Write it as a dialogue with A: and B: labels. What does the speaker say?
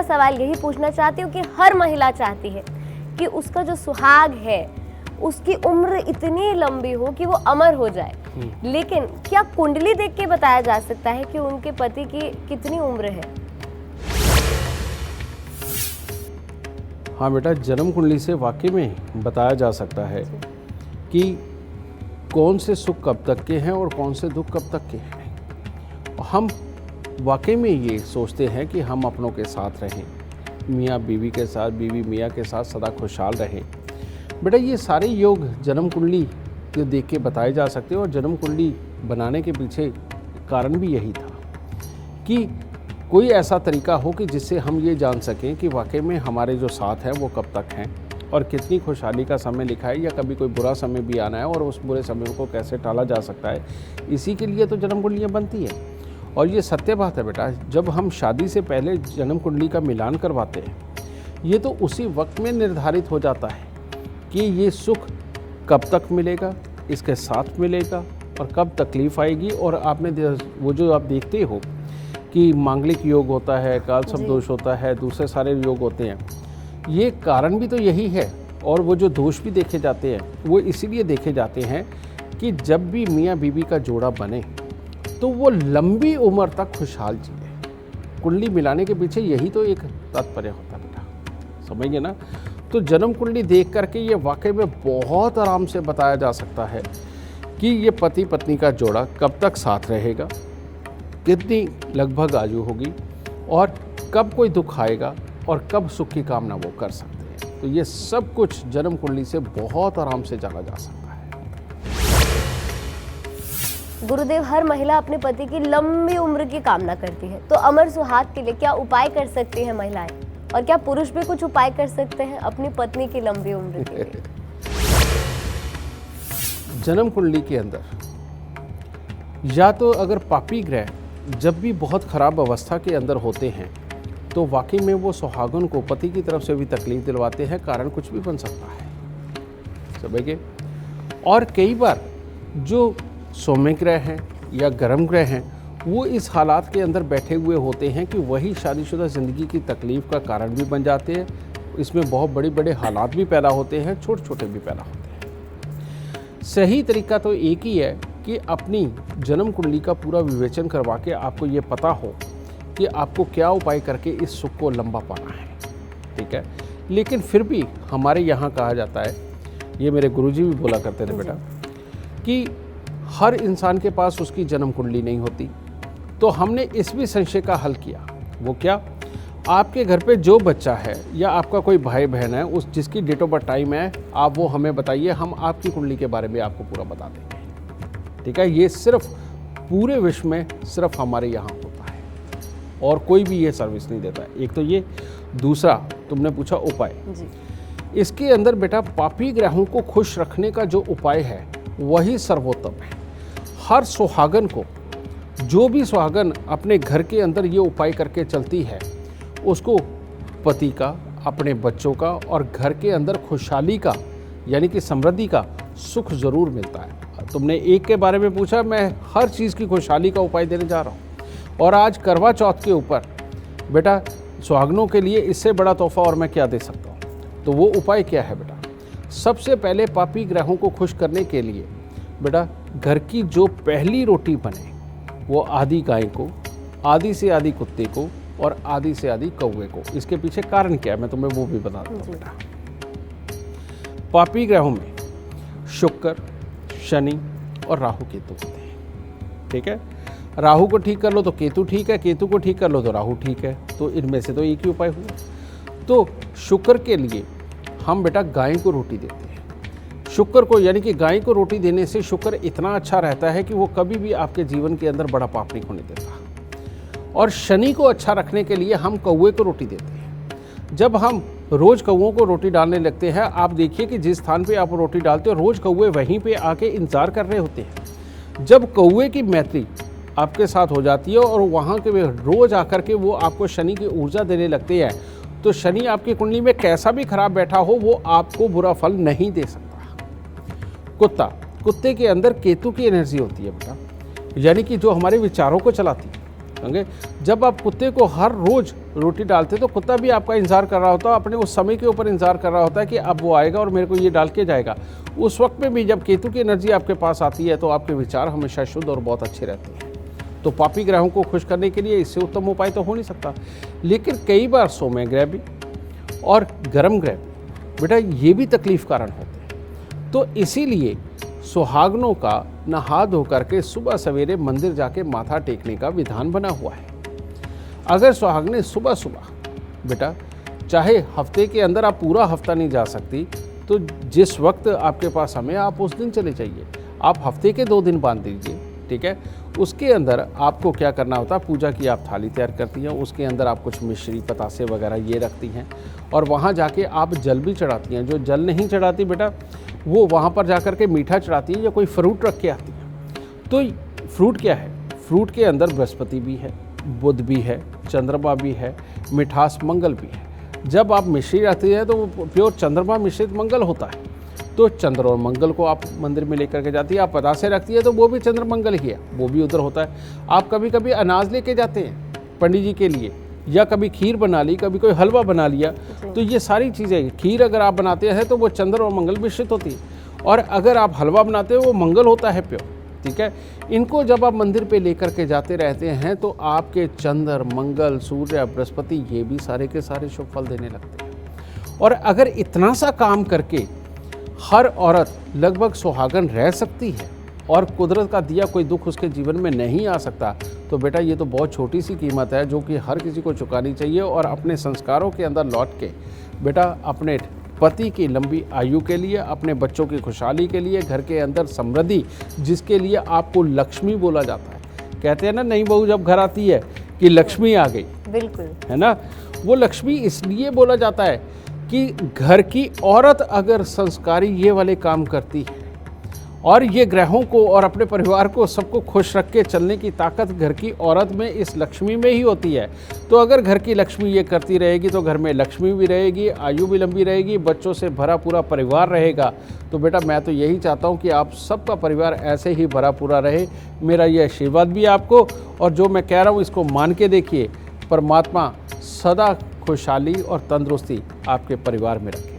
A: सवाल यही पूछना चाहती हूँ कि हर महिला चाहती है कि उसका जो सुहाग है उसकी उम्र इतनी लंबी हो कि वो अमर हो जाए, लेकिन क्या कुंडली देख के बताया जा सकता है कि उनके पति की कितनी उम्र है?
B: हाँ बेटा, जन्म कुंडली से वाकई में बताया जा सकता है कि कौन से सुख कब तक के हैं और कौन से दुख कब तक के हैं। हम वाकई में ये सोचते हैं कि हम अपनों के साथ रहें, मियाँ बीवी के साथ, बीवी मियाँ के साथ सदा खुशहाल रहें। बेटा ये सारे योग जन्म कुंडली को देख के बताए जा सकते हैं और जन्म कुंडली बनाने के पीछे कारण भी यही था कि कोई ऐसा तरीका हो कि जिससे हम ये जान सकें कि वाकई में हमारे जो साथ हैं वो कब तक हैं और कितनी खुशहाली का समय लिखा है या कभी कोई बुरा समय भी आना है और उस बुरे समय को कैसे टाला जा सकता है। इसी के लिए तो जन्म कुंडलियाँ बनती है। और ये सत्य बात है बेटा, जब हम शादी से पहले जन्म कुंडली का मिलान करवाते हैं ये तो उसी वक्त में निर्धारित हो जाता है कि ये सुख कब तक मिलेगा, इसके साथ मिलेगा और कब तकलीफ़ आएगी। और आपने वो जो आप देखते हो कि मांगलिक योग होता है, काल सब दोष होता है, दूसरे सारे योग होते हैं, ये कारण भी तो यही है। और वो जो दोष भी देखे जाते हैं वो इसीलिए देखे जाते हैं कि जब भी मियाँ बीवी का जोड़ा बने तो वो लंबी उम्र तक खुशहाल जिए। कुंडली मिलाने के पीछे यही तो एक तात्पर्य होता है बेटा, समझिए ना। तो जन्म कुंडली देख करके ये वाकई में बहुत आराम से बताया जा सकता है कि ये पति पत्नी का जोड़ा कब तक साथ रहेगा, कितनी लगभग आयु होगी और कब कोई दुख आएगा और कब सुख की कामना वो कर सकते हैं। तो ये सब कुछ जन्म कुंडली से बहुत आराम से जाना जा सकता है।
A: गुरुदेव, हर महिला अपने पति की लंबी उम्र की कामना करती है, तो अमर सुहाग के लिए क्या उपाय कर सकती हैं महिलाएं, और क्या पुरुष भी कुछ उपाय कर सकते हैं अपनी पत्नी की लंबी उम्र के लिए?
B: जन्म कुंडली के अंदर या तो अगर पापी ग्रह जब भी बहुत खराब अवस्था के अंदर होते हैं तो वाकई में वो सुहागन को पति की तरफ से भी तकलीफ दिलवाते हैं। कारण कुछ भी बन सकता है, समझिए। और कई बार जो सौम्य ग्रह हैं या गर्म ग्रह हैं वो इस हालात के अंदर बैठे हुए होते हैं कि वही शादीशुदा ज़िंदगी की तकलीफ़ का कारण भी बन जाते हैं। इसमें बहुत बड़े बड़े हालात भी पैदा होते हैं, छोटे छोटे भी पैदा होते हैं। सही तरीका तो एक ही है कि अपनी जन्म कुंडली का पूरा विवेचन करवा के आपको ये पता हो कि आपको क्या उपाय करके इस सुख को लंबा पाना है, ठीक है। लेकिन फिर भी हमारे यहाँ कहा जाता है, ये मेरे गुरुजी भी बोला करते थे बेटा, कि हर इंसान के पास उसकी जन्म कुंडली नहीं होती। तो हमने इस भी संशय का हल किया। वो क्या, आपके घर पे जो बच्चा है या आपका कोई भाई बहन है उस जिसकी डेट ऑफ बर्थ टाइम है, आप वो हमें बताइए, हम आपकी कुंडली के बारे में आपको पूरा बता देंगे, ठीक है। ये सिर्फ पूरे विश्व में सिर्फ हमारे यहाँ होता है और कोई भी ये सर्विस नहीं देता है। एक तो ये, दूसरा तुमने पूछा उपाय जी। इसके अंदर बेटा पापी ग्रहों को खुश रखने का जो उपाय है वही सर्वोत्तम है। हर सुहागन को, जो भी सुहागन अपने घर के अंदर ये उपाय करके चलती है उसको पति का, अपने बच्चों का और घर के अंदर खुशहाली का यानी कि समृद्धि का सुख ज़रूर मिलता है। तुमने एक के बारे में पूछा, मैं हर चीज़ की खुशहाली का उपाय देने जा रहा हूँ। और आज करवा चौथ के ऊपर बेटा सुहागनों के लिए इससे बड़ा तोहफा और मैं क्या दे सकता हूँ। तो वो उपाय क्या है बेटा, सबसे पहले पापी ग्रहों को खुश करने के लिए बेटा घर की जो पहली रोटी बने वो आधी गाय को, आधी से आधी कुत्ते को और आधी से आधी कौवे को। इसके पीछे कारण क्या है मैं तुम्हें वो भी बता दूँ बेटा। पापी ग्रहों में शुक्र, शनि और राहु केतु होते हैं, ठीक है। राहु को ठीक कर लो तो केतु ठीक है, केतु को ठीक कर लो तो राहु ठीक है। तो इनमें से तो एक ही उपाय हुआ। तो शुक्र के लिए हम बेटा गाय को रोटी देते हैं। शुक्र को यानी कि गाय को रोटी देने से शुक्र इतना अच्छा रहता है कि वो कभी भी आपके जीवन के अंदर बड़ा पाप नहीं होने देता। और शनि को अच्छा रखने के लिए हम कौवे को रोटी देते हैं। जब हम रोज़ कौवों को रोटी डालने लगते हैं, आप देखिए कि जिस स्थान पे आप रोटी डालते हो रोज़ कौवे वहीं पे आके इंतज़ार कर रहे होते हैं। जब कौवे की मैत्री आपके साथ हो जाती है और वहाँ के रोज़ आकर के वो आपको शनि की ऊर्जा देने लगते हैं, तो शनि आपकी कुंडली में कैसा भी खराब बैठा हो वो आपको बुरा फल नहीं दे सकता। कुत्ता, कुत्ते के अंदर केतु की एनर्जी होती है बेटा, यानी कि जो हमारे विचारों को चलाती है। समझे, जब आप कुत्ते को हर रोज़ रोटी डालते तो कुत्ता भी आपका इंतज़ार कर रहा होता है, अपने उस समय के ऊपर इंतज़ार कर रहा होता है कि अब वो आएगा और मेरे को ये डाल के जाएगा। उस वक्त में भी जब केतु की एनर्जी आपके पास आती है तो आपके विचार हमेशा शुद्ध और बहुत अच्छे रहते हैं। तो पापी ग्रहों को खुश करने के लिए इससे उत्तम उपाय तो हो नहीं सकता। लेकिन कई बार सौम्य ग्रह भी और गर्म ग्रह भी बेटा ये भी तकलीफ कारण होते हैं। तो इसीलिए सुहागनों का नहा धो करके सुबह सवेरे मंदिर जाके माथा टेकने का विधान बना हुआ है। अगर सुहागनें सुबह सुबह बेटा, चाहे हफ्ते के अंदर आप पूरा हफ्ता नहीं जा सकती तो जिस वक्त आपके पास समय आप उस दिन चले जाइए। आप हफ्ते के 2 दिन बांध दीजिए, ठीक है। उसके अंदर आपको क्या करना होता है, पूजा की आप थाली तैयार करती हैं, उसके अंदर आप कुछ मिश्री पतासे वगैरह ये रखती हैं और वहाँ जाके आप जल भी चढ़ाती हैं। जो जल नहीं चढ़ाती बेटा वो वहाँ पर जाकर के मीठा चढ़ाती है या कोई फ्रूट रख के आती है। तो फ्रूट क्या है, फ्रूट के अंदर बृहस्पति भी है, बुध भी है, चंद्रमा भी है, मिठास मंगल भी है। जब आप मिश्री रखती हैं तो वो प्योर चंद्रमा मिश्रित मंगल होता है। तो चंद्र और मंगल को आप मंदिर में लेकर के जाती है। आप पतासे रखती है तो वो भी चंद्र मंगल ही है, वो भी उधर होता है। आप कभी कभी अनाज लेके जाते हैं पंडित जी के लिए, या कभी खीर बना ली, कभी कोई हलवा बना लिया, तो ये सारी चीज़ें, खीर अगर आप बनाते हैं तो वो चंद्र और मंगल मिश्रित होती है, और अगर आप हलवा बनाते हो वो मंगल होता है प्योर, ठीक है। इनको जब आप मंदिर पे लेकर के जाते रहते हैं तो आपके चंद्र, मंगल, सूर्य, बृहस्पति ये भी सारे के सारे शुभ फल देने लगते हैं। और अगर इतना सा काम करके हर औरत लगभग सुहागन रह सकती है और कुदरत का दिया कोई दुख उसके जीवन में नहीं आ सकता, तो बेटा ये तो बहुत छोटी सी कीमत है जो कि हर किसी को चुकानी चाहिए। और अपने संस्कारों के अंदर लौट के बेटा अपने पति की लंबी आयु के लिए, अपने बच्चों की खुशहाली के लिए, घर के अंदर समृद्धि जिसके लिए आपको लक्ष्मी बोला जाता है। कहते हैं ना नई बहू जब घर आती है कि लक्ष्मी आ गई,
A: बिल्कुल
B: है ना। वो लक्ष्मी इसलिए बोला जाता है कि घर की औरत अगर संस्कारी ये वाले काम करती है और ये ग्रहों को और अपने परिवार को सबको खुश रख के चलने की ताकत घर की औरत में, इस लक्ष्मी में ही होती है। तो अगर घर की लक्ष्मी ये करती रहेगी तो घर में लक्ष्मी भी रहेगी, आयु भी लंबी रहेगी, बच्चों से भरा पूरा परिवार रहेगा। तो बेटा मैं तो यही चाहता हूँ कि आप सबका परिवार ऐसे ही भरा पूरा रहे। मेरा ये आशीर्वाद भी आपको, और जो मैं कह रहा हूँ इसको मान के देखिए, परमात्मा सदा खुशहाली और तंदुरुस्ती आपके परिवार में रखे।